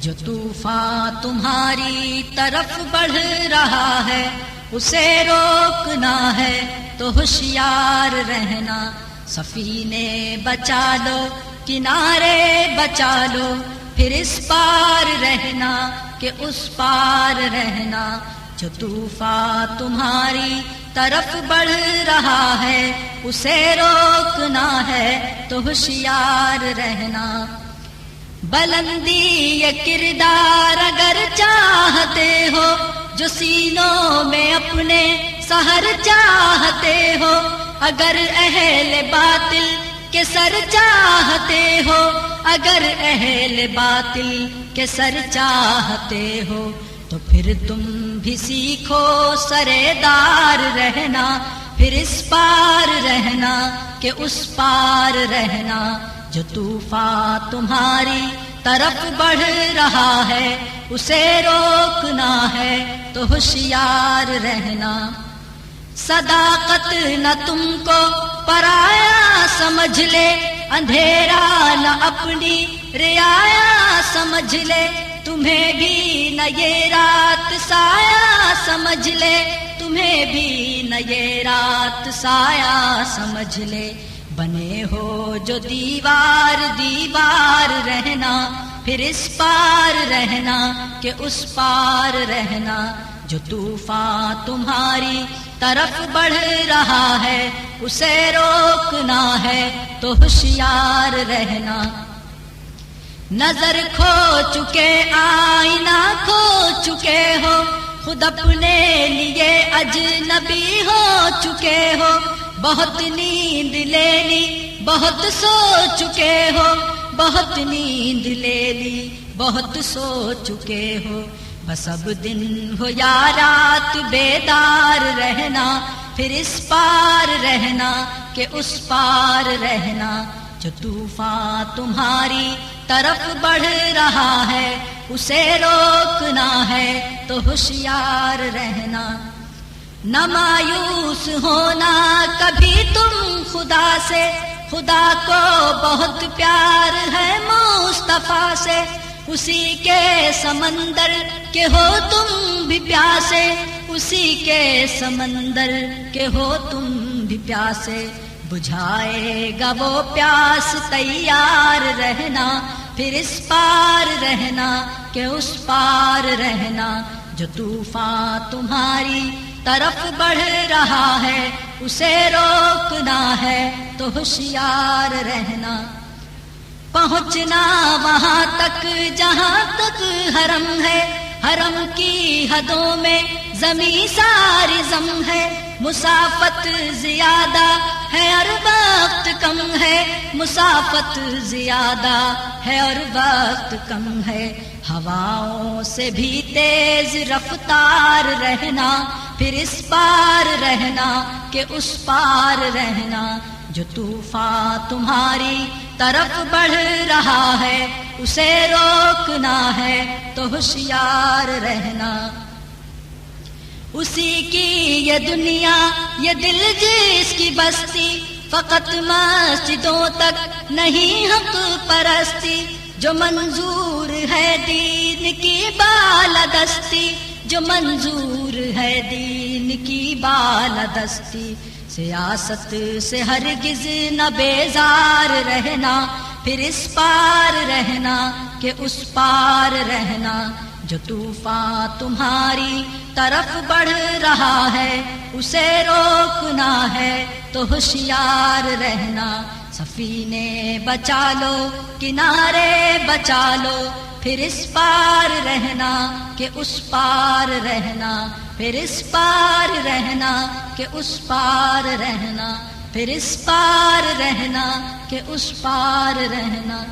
جو طوفان تمہاری طرف بڑھ رہا ہے اسے روکنا ہے تو ہوشیار رہنا. سفینے بچا لو کنارے بچا لو پھر اس پار رہنا کہ اس پار رہنا. جو طوفان تمہاری طرف بڑھ رہا ہے اسے روکنا ہے تو ہوشیار رہنا. بلندی یہ کردار اگر چاہتے ہو جو سینوں میں اپنے سحر چاہتے ہو، اگر اہل باطل کے سر چاہتے ہو، اگر اہل باطل کے سر چاہتے ہو تو پھر تم بھی سیکھو سردار رہنا، پھر اس پار رہنا کہ اس پار رہنا. جو طوفان تمہاری طرف بڑھ رہا ہے اسے روکنا ہے تو ہوشیار رہنا. صداقت نہ تم کو پرایا سمجھ لے، اندھیرا نہ اپنی رعایا سمجھ لے، تمہیں بھی نہ یہ رات سایہ سمجھ لے، تمہیں بھی نہ یہ رات سایہ سمجھ لے. بنے ہو جو دیوار دیوار رہنا، پھر اس پار رہنا کہ اس پار رہنا. جو طوفان تمہاری طرف بڑھ رہا ہے اسے روکنا ہے تو ہوشیار رہنا. نظر کھو چکے آئینہ کھو چکے ہو، خود اپنے لیے اجنبی ہو چکے ہو، بہت نیند لے لی بہت سو چکے ہو، بہت نیند لے لی بہت سو چکے ہو. بس اب دن ہو یا رات بیدار رہنا، پھر اس پار رہنا کہ اس پار رہنا. جو طوفان تمہاری طرف بڑھ رہا ہے اسے روکنا ہے تو ہوشیار رہنا. نہ مایوس ہونا کبھی تم خدا سے، خدا کو بہت پیار ہے مصطفیٰ سے، اسی کے سمندر کے ہو تم بھی پیاسے، اسی کے سمندر کے ہو تم بھی پیاسے. بجھائے گا وہ پیاس تیار رہنا، پھر اس پار رہنا کہ اس پار رہنا. جو طوفان تمہاری طرف بڑھ رہا ہے اسے روکنا ہے تو ہوشیار رہنا. پہنچنا وہاں تک جہاں تک حرم ہے، حرم کی حدوں میں زمیں ساری زم ہے. مسافت زیادہ ہے اور وقت کم ہے، مسافت زیادہ ہے اور وقت کم ہے. ہواؤں سے بھی تیز رفتار رہنا، پھر اس پار رہنا کہ اس پار رہنا. جو طوفان تمہاری طرف بڑھ رہا ہے اسے روکنا ہے تو ہوشیار رہنا. اسی کی یہ دنیا یہ دل جس کی بستی، فقط مسجدوں تک نہیں حق پرستی. جو منظور ہے دین کی بالادستی، جو منظور ہے دین کی بالادستی. سیاست سے ہرگز نہ بیزار رہنا، پھر اس پار رہنا کہ اس پار رہنا. جو طوفان تمہاری طرف بڑھ رہا ہے اسے روکنا ہے تو ہوشیار رہنا. سفینے بچا لو کنارے بچا لو پھر اس پار رہنا کہ اس پار رہنا، پھر اس پار رہنا کہ اس پار رہنا، پھر اس پار رہنا کہ اس پار رہنا.